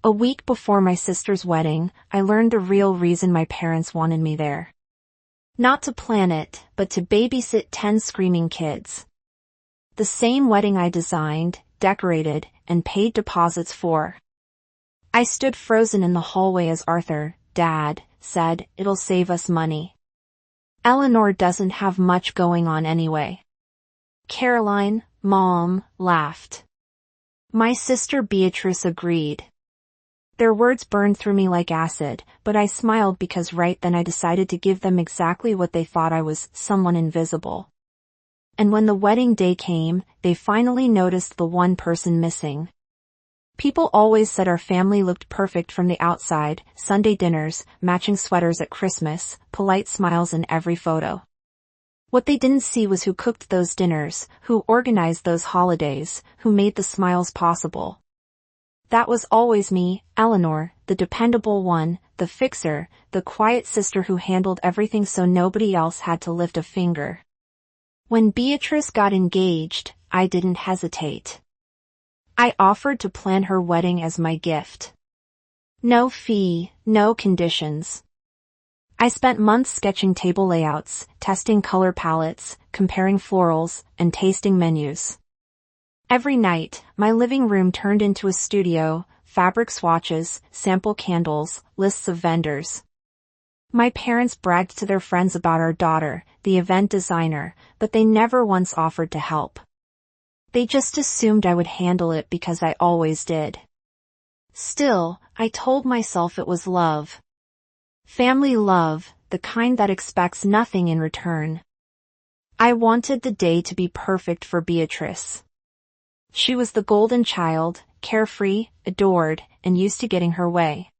A week before my sister's wedding, I learned the real reason my parents wanted me there. Not to plan it, but to babysit 10 screaming kids. The same wedding I designed, decorated, and paid deposits for. I stood frozen in the hallway as Arthur, Dad, said, "It'll save us money. Eleanor doesn't have much going on anyway." Caroline, Mom, laughed. My sister Beatrice agreed. Their words burned through me like acid, but I smiled because right then I decided to give them exactly what they thought I was, someone invisible. And when the wedding day came, they finally noticed the one person missing. People always said our family looked perfect from the outside, Sunday dinners, matching sweaters at Christmas, polite smiles in every photo. What they didn't see was who cooked those dinners, who organized those holidays, who made the smiles possible. That was always me, Eleanor, the dependable one, the fixer, the quiet sister who handled everything so nobody else had to lift a finger. When Beatrice got engaged, I didn't hesitate. I offered to plan her wedding as my gift. No fee, no conditions. I spent months sketching table layouts, testing color palettes, comparing florals, and tasting menus. Every night, my living room turned into a studio, fabric swatches, sample candles, lists of vendors. My parents bragged to their friends about our daughter, the event designer, but they never once offered to help. They just assumed I would handle it because I always did. Still, I told myself it was love. Family love, the kind that expects nothing in return. I wanted the day to be perfect for Beatrice. She was the golden child, carefree, adored, and used to getting her way.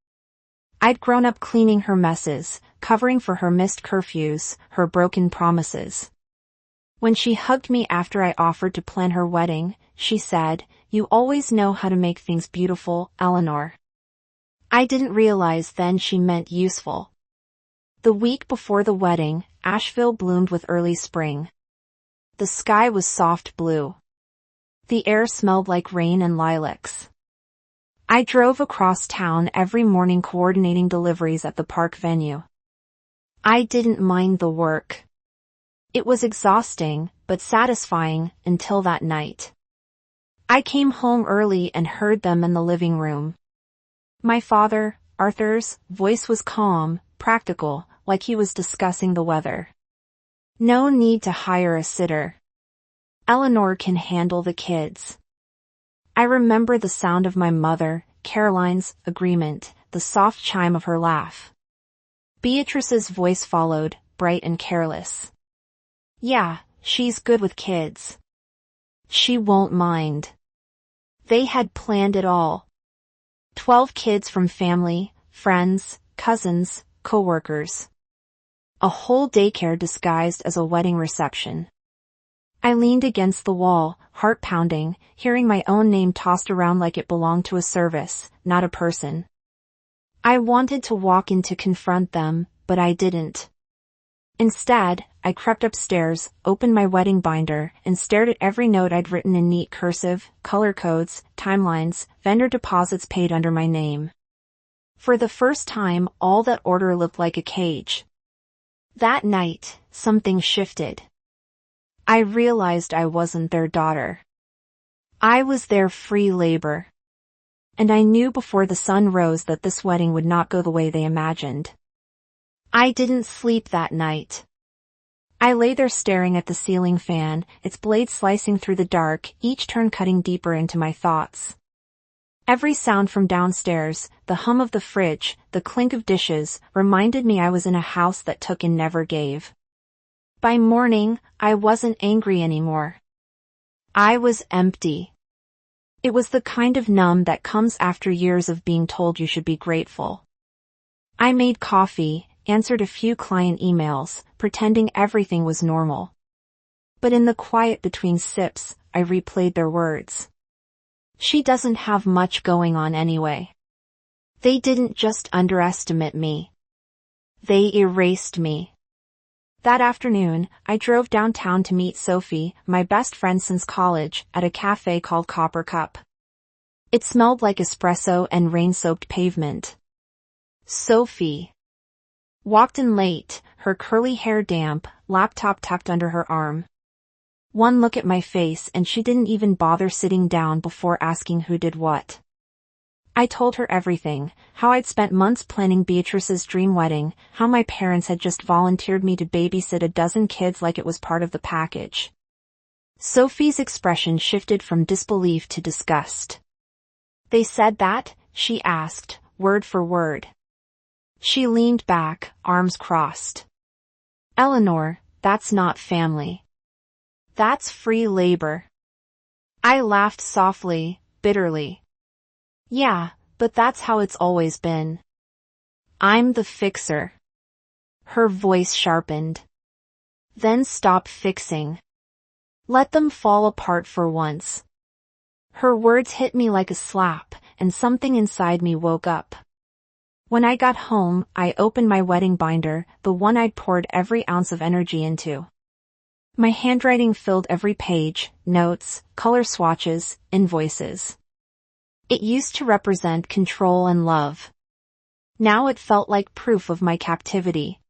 I'd grown up cleaning her messes, covering for her missed curfews, her broken promises. When she hugged me after I offered to plan her wedding, she said, "You always know how to make things beautiful, Eleanor." I didn't realize then she meant useful. The week before the wedding, Asheville bloomed with early spring. The sky was soft blue. The air smelled like rain and lilacs. I drove across town every morning coordinating deliveries at the park venue. I didn't mind the work. It was exhausting, but satisfying, until that night. I came home early and heard them in the living room. My father, Arthur's, voice was calm, practical, like he was discussing the weather. "No need to hire a sitter. Eleanor can handle the kids." I remember the sound of my mother, Caroline's, agreement, the soft chime of her laugh. Beatrice's voice followed, bright and careless. "Yeah, she's good with kids. She won't mind." They had planned it all. 12 kids from family, friends, cousins, co-workers. A whole daycare disguised as a wedding reception. I leaned against the wall, heart pounding, hearing my own name tossed around like it belonged to a service, not a person. I wanted to walk in to confront them, but I didn't. Instead, I crept upstairs, opened my wedding binder, and stared at every note I'd written in neat cursive, color codes, timelines, vendor deposits paid under my name. For the first time, all that order looked like a cage. That night, something shifted. I realized I wasn't their daughter. I was their free labor. And I knew before the sun rose that this wedding would not go the way they imagined. I didn't sleep that night. I lay there staring at the ceiling fan, its blade slicing through the dark, each turn cutting deeper into my thoughts. Every sound from downstairs, the hum of the fridge, the clink of dishes, reminded me I was in a house that took and never gave. By morning, I wasn't angry anymore. I was empty. It was the kind of numb that comes after years of being told you should be grateful. I made coffee, answered a few client emails, pretending everything was normal. But in the quiet between sips, I replayed their words. She doesn't have much going on anyway. They didn't just underestimate me. They erased me. That afternoon, I drove downtown to meet Sophie, my best friend since college, at a cafe called Copper Cup. It smelled like espresso and rain-soaked pavement. Sophie walked in late, her curly hair damp, laptop tucked under her arm. One look at my face and she didn't even bother sitting down before asking who did what. I told her everything, how I'd spent months planning Beatrice's dream wedding, how my parents had just volunteered me to babysit a dozen kids like it was part of the package. Sophie's expression shifted from disbelief to disgust. "They said that?" she asked, word for word. She leaned back, arms crossed. "Eleanor, that's not family. That's free labor." I laughed softly, bitterly. "Yeah, but that's how it's always been. I'm the fixer." Her voice sharpened. "Then stop fixing. Let them fall apart for once." Her words hit me like a slap, and something inside me woke up. When I got home, I opened my wedding binder, the one I'd poured every ounce of energy into. My handwriting filled every page, notes, color swatches, invoices. It used to represent control and love. Now it felt like proof of my captivity.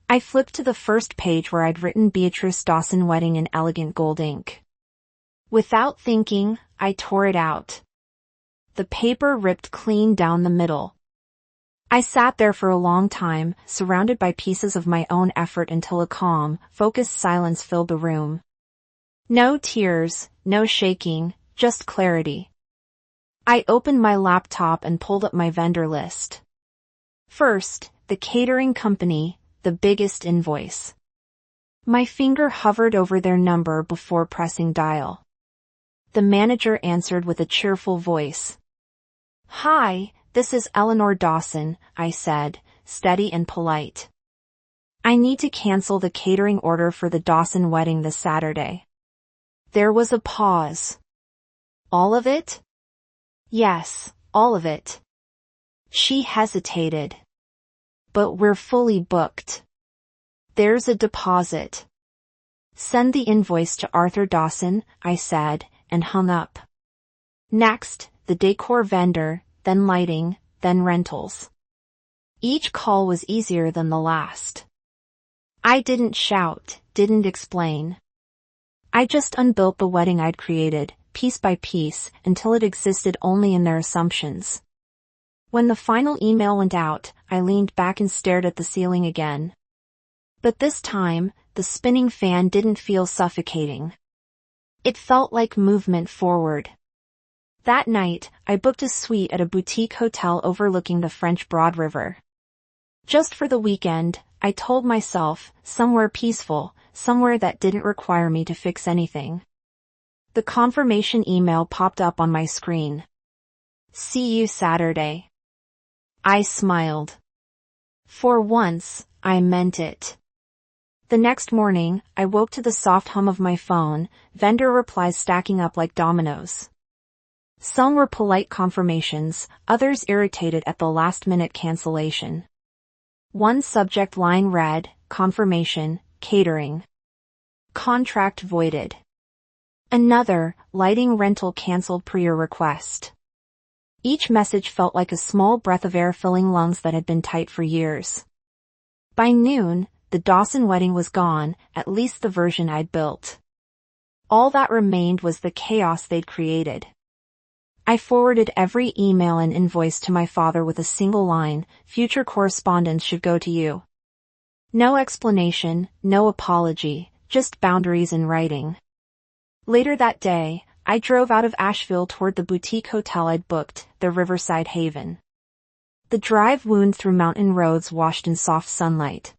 I flipped to the first page where I'd written Beatrice Dawson wedding in elegant gold ink. Without thinking, I tore it out. The paper ripped clean down the middle. I sat there for a long time, surrounded by pieces of my own effort until a calm, focused silence filled the room. No tears, no shaking, just clarity. I opened my laptop and pulled up my vendor list. First, the catering company, the biggest invoice. My finger hovered over their number before pressing dial. The manager answered with a cheerful voice. "Hi, this is Eleanor Dawson," I said, steady and polite. "I need to cancel the catering order for the Dawson wedding this Saturday." There was a pause. "All of it?" "Yes, all of it." She hesitated. "But we're fully booked." "There's a deposit." "Send the invoice to Arthur Dawson," I said, and hung up. Next, the decor vendor, then lighting, then rentals. Each call was easier than the last. I didn't shout, didn't explain. I just unbuilt the wedding I'd created, piece by piece, until it existed only in their assumptions. When the final email went out, I leaned back and stared at the ceiling again. But this time, the spinning fan didn't feel suffocating. It felt like movement forward. That night, I booked a suite at a boutique hotel overlooking the French Broad River. Just for the weekend, I told myself, somewhere peaceful, somewhere that didn't require me to fix anything. The confirmation email popped up on my screen. "See you Saturday." I smiled. For once, I meant it. The next morning, I woke to the soft hum of my phone, vendor replies stacking up like dominoes. Some were polite confirmations, others irritated at the last-minute cancellation. One subject line read, "Confirmation, catering. Contract voided." Another, "Lighting rental canceled per your request." Each message felt like a small breath of air filling lungs that had been tight for years. By noon, the Dawson wedding was gone, at least the version I'd built. All that remained was the chaos they'd created. I forwarded every email and invoice to my father with a single line, "Future correspondence should go to you." No explanation, no apology, just boundaries in writing. Later that day, I drove out of Asheville toward the boutique hotel I'd booked, the Riverside Haven. The drive wound through mountain roads washed in soft sunlight.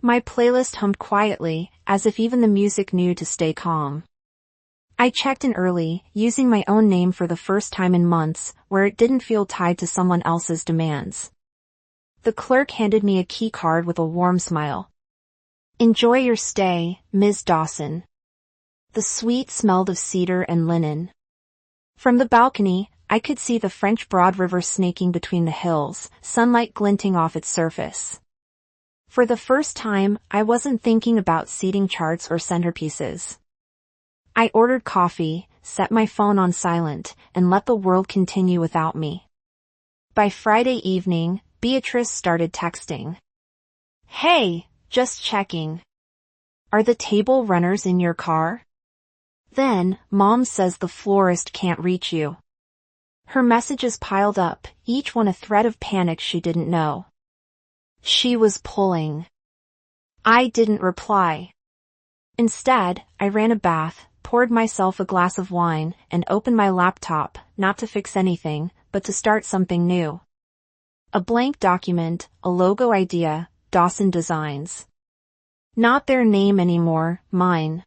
My playlist hummed quietly, as if even the music knew to stay calm. I checked in early, using my own name for the first time in months, where it didn't feel tied to someone else's demands. The clerk handed me a key card with a warm smile. "Enjoy your stay, Ms. Dawson." The suite smelled of cedar and linen. From the balcony, I could see the French Broad River snaking between the hills, sunlight glinting off its surface. For the first time, I wasn't thinking about seating charts or centerpieces. I ordered coffee, set my phone on silent, and let the world continue without me. By Friday evening, Beatrice started texting. "Hey, just checking. Are the table runners in your car?" Then, Mom says the florist can't reach you. Her messages piled up, each one a thread of panic she didn't know. She was pulling. I didn't reply. Instead, I ran a bath, poured myself a glass of wine, and opened my laptop, not to fix anything, but to start something new. A blank document, a logo idea, Dawson Designs. Not their name anymore, mine.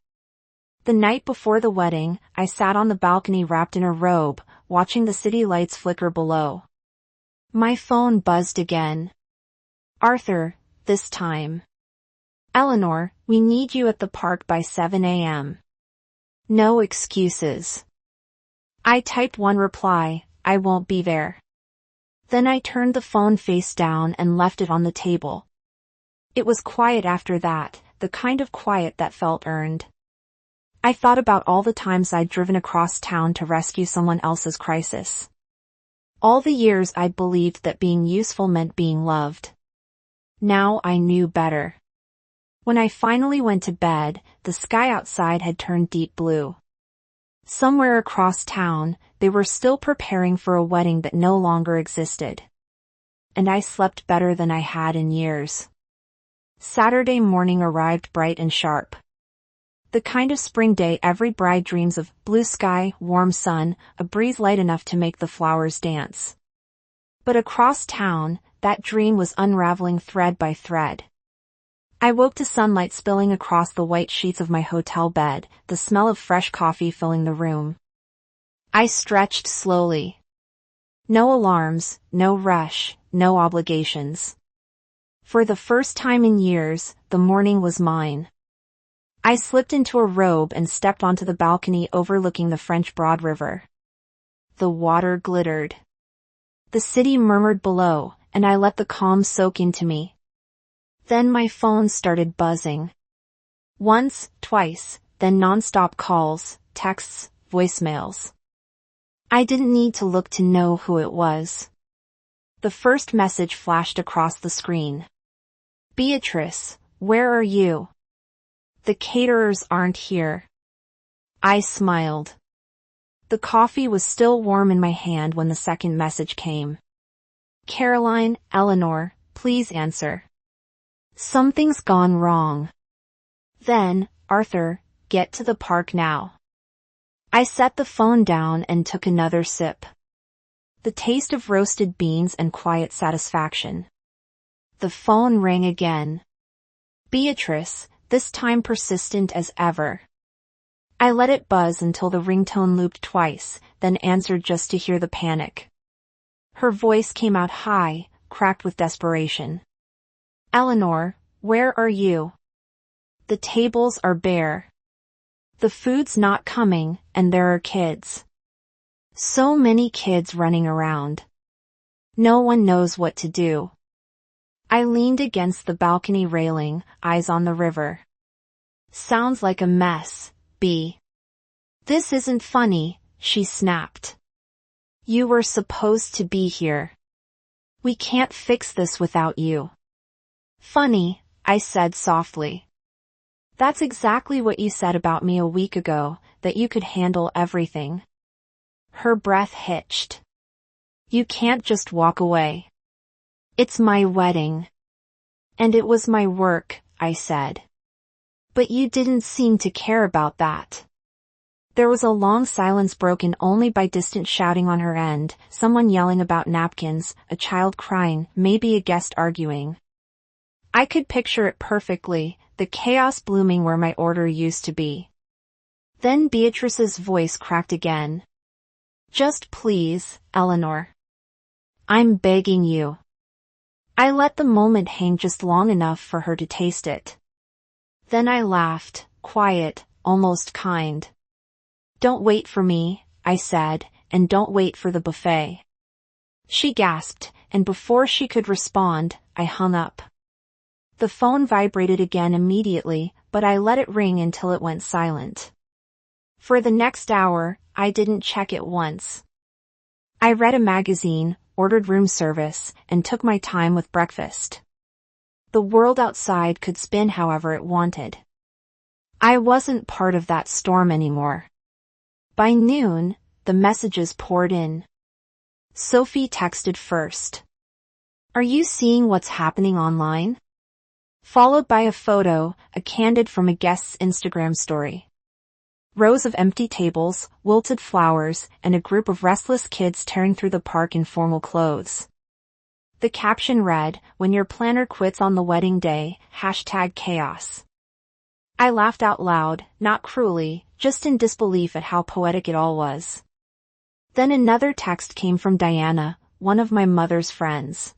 The night before the wedding, I sat on the balcony wrapped in a robe, watching the city lights flicker below. My phone buzzed again. "Arthur, this time." "Eleanor, we need you at the park by 7 a.m. No excuses." I typed one reply, "I won't be there." Then I turned the phone face down and left it on the table. It was quiet after that, the kind of quiet that felt earned. I thought about all the times I'd driven across town to rescue someone else's crisis. All the years I'd believed that being useful meant being loved. Now I knew better. When I finally went to bed, the sky outside had turned deep blue. Somewhere across town, they were still preparing for a wedding that no longer existed. And I slept better than I had in years. Saturday morning arrived bright and sharp. The kind of spring day every bride dreams of: blue sky, warm sun, a breeze light enough to make the flowers dance. But across town, that dream was unraveling thread by thread. I woke to sunlight spilling across the white sheets of my hotel bed, the smell of fresh coffee filling the room. I stretched slowly. No alarms, no rush, no obligations. For the first time in years, the morning was mine. I slipped into a robe and stepped onto the balcony overlooking the French Broad River. The water glittered. The city murmured below, and I let the calm soak into me. Then my phone started buzzing. Once, twice, then non-stop calls, texts, voicemails. I didn't need to look to know who it was. The first message flashed across the screen. "Beatrice, where are you? The caterers aren't here." I smiled. The coffee was still warm in my hand when the second message came. "Caroline, Eleanor, please answer. Something's gone wrong." Then, "Arthur, get to the park now." I set the phone down and took another sip. The taste of roasted beans and quiet satisfaction. The phone rang again. Beatrice, this time persistent as ever. I let it buzz until the ringtone looped twice, then answered just to hear the panic. Her voice came out high, cracked with desperation. "Eleanor, where are you? The tables are bare. The food's not coming, and there are kids. So many kids running around. No one knows what to do." I leaned against the balcony railing, eyes on the river. "Sounds like a mess, B." "This isn't funny," she snapped. "You were supposed to be here. We can't fix this without you." "Funny," I said softly. "That's exactly what you said about me a week ago, that you could handle everything." Her breath hitched. "You can't just walk away. It's my wedding." "And it was my work," I said. "But you didn't seem to care about that." There was a long silence broken only by distant shouting on her end, someone yelling about napkins, a child crying, maybe a guest arguing. I could picture it perfectly, the chaos blooming where my order used to be. Then Beatrice's voice cracked again. "Just please, Eleanor. I'm begging you." I let the moment hang just long enough for her to taste it. Then I laughed, quiet, almost kind. "Don't wait for me," I said, "and don't wait for the buffet." She gasped, and before she could respond, I hung up. The phone vibrated again immediately, but I let it ring until it went silent. For the next hour, I didn't check it once. I read a magazine, ordered room service, and took my time with breakfast. The world outside could spin however it wanted. I wasn't part of that storm anymore. By noon, the messages poured in. Sophie texted first. "Are you seeing what's happening online?" Followed by a photo, a candid from a guest's Instagram story. Rows of empty tables, wilted flowers, and a group of restless kids tearing through the park in formal clothes. The caption read, "When your planner quits on the wedding day, #chaos." I laughed out loud, not cruelly, just in disbelief at how poetic it all was. Then another text came from Diana, one of my mother's friends.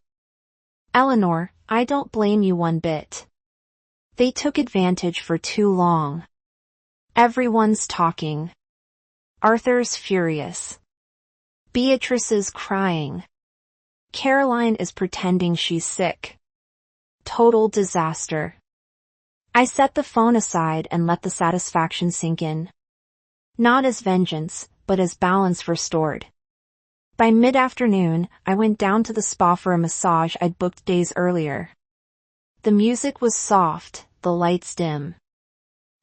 "Eleanor, I don't blame you one bit. They took advantage for too long. Everyone's talking. Arthur's furious. Beatrice's crying. Caroline is pretending she's sick. Total disaster." I set the phone aside and let the satisfaction sink in. Not as vengeance, but as balance restored. By mid-afternoon, I went down to the spa for a massage I'd booked days earlier. The music was soft, the lights dim.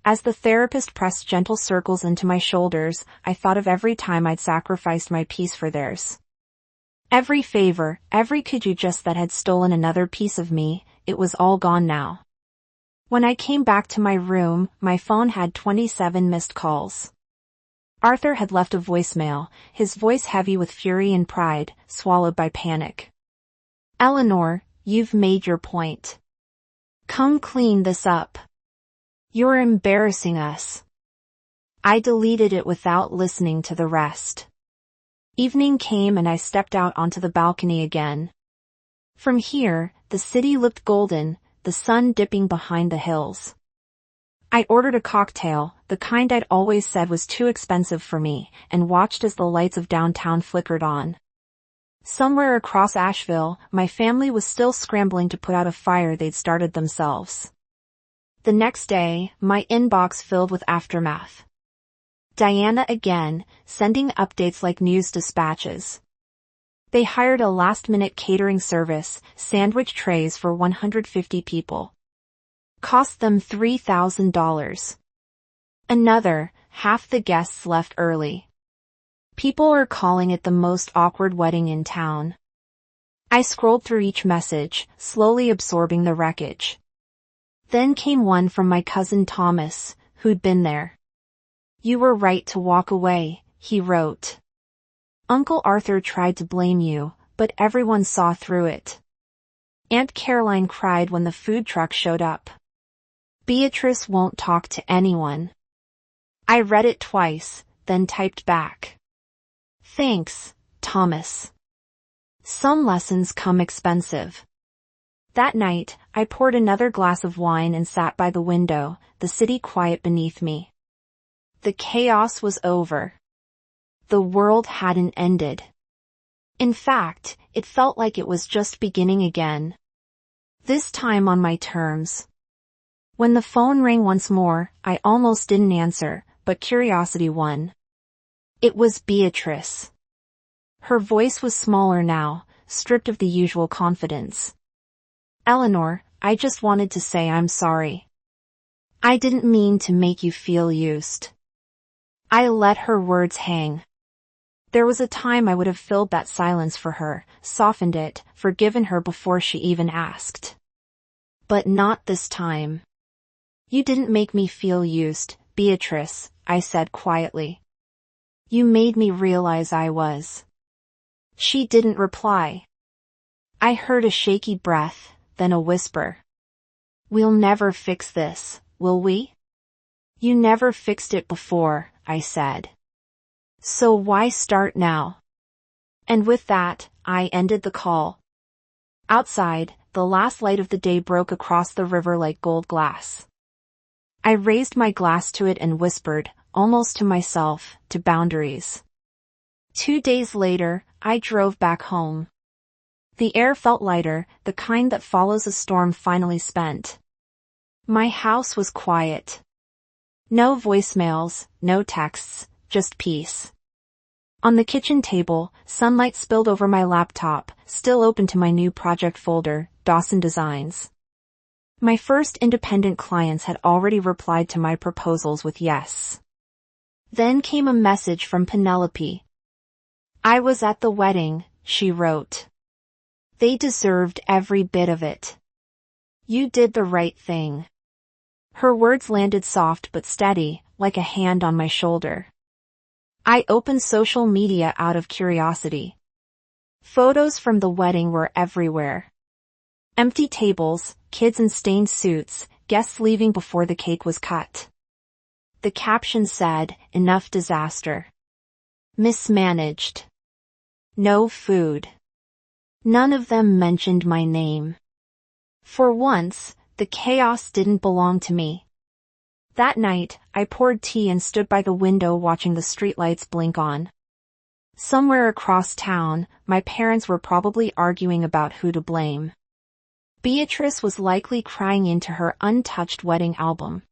As the therapist pressed gentle circles into my shoulders, I thought of every time I'd sacrificed my peace for theirs. Every favor, every could you just that had stolen another piece of me, it was all gone now. When I came back to my room, my phone had 27 missed calls. Arthur had left a voicemail, his voice heavy with fury and pride, swallowed by panic. "Eleanor, you've made your point. Come clean this up. You're embarrassing us." I deleted it without listening to the rest. Evening came and I stepped out onto the balcony again. From here, the city looked golden, the sun dipping behind the hills. I ordered a cocktail, the kind I'd always said was too expensive for me, and watched as the lights of downtown flickered on. Somewhere across Asheville, my family was still scrambling to put out a fire they'd started themselves. The next day, my inbox filled with aftermath. Diana again, sending updates like news dispatches. They hired a last-minute catering service, sandwich trays for 150 people. Cost them $3,000. Another, half the guests left early. People are calling it the most awkward wedding in town. I scrolled through each message, slowly absorbing the wreckage. Then came one from my cousin Thomas, who'd been there. "You were right to walk away," he wrote. "Uncle Arthur tried to blame you, but everyone saw through it. Aunt Caroline cried when the food truck showed up. Beatrice won't talk to anyone." I read it twice, then typed back. "Thanks, Thomas. Some lessons come expensive." That night, I poured another glass of wine and sat by the window, the city quiet beneath me. The chaos was over. The world hadn't ended. In fact, it felt like it was just beginning again. This time on my terms. When the phone rang once more, I almost didn't answer, but curiosity won. It was Beatrice. Her voice was smaller now, stripped of the usual confidence. "Eleanor, I just wanted to say I'm sorry. I didn't mean to make you feel used." I let her words hang. There was a time I would have filled that silence for her, softened it, forgiven her before she even asked. But not this time. "You didn't make me feel used, Beatrice," I said quietly. "You made me realize I was." She didn't reply. I heard a shaky breath, then a whisper. "We'll never fix this, will we?" "You never fixed it before," I said. "So why start now?" And with that, I ended the call. Outside, the last light of the day broke across the river like gold glass. I raised my glass to it and whispered, almost to myself, to boundaries. 2 days later, I drove back home. The air felt lighter, the kind that follows a storm finally spent. My house was quiet. No voicemails, no texts, just peace. On the kitchen table, sunlight spilled over my laptop, still open to my new project folder, Dawson Designs. My first independent clients had already replied to my proposals with yes. Then came a message from Penelope. I was at the wedding, she wrote. They deserved every bit of it. You did the right thing. Her words landed soft but steady, like a hand on my shoulder. I opened social media out of curiosity. Photos from the wedding were everywhere. Empty tables, kids in stained suits, guests leaving before the cake was cut. The caption said, enough disaster. Mismanaged. No food. None of them mentioned my name. For once, the chaos didn't belong to me. That night, I poured tea and stood by the window watching the streetlights blink on. Somewhere across town, my parents were probably arguing about who to blame. Beatrice was likely crying into her untouched wedding album.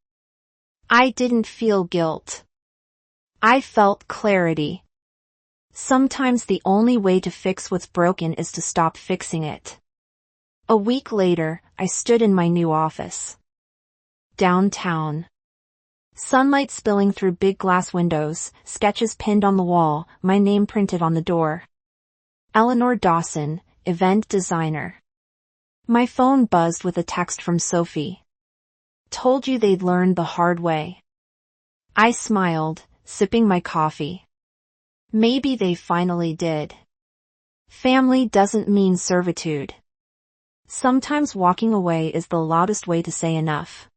I didn't feel guilt. I felt clarity. Sometimes the only way to fix what's broken is to stop fixing it. A week later, I stood in my new office. Downtown. Sunlight spilling through big glass windows, sketches pinned on the wall, my name printed on the door. Eleanor Dawson, event designer. My phone buzzed with a text from Sophie. Told you they'd learned the hard way. I smiled, sipping my coffee. Maybe they finally did. Family doesn't mean servitude. Sometimes walking away is the loudest way to say enough.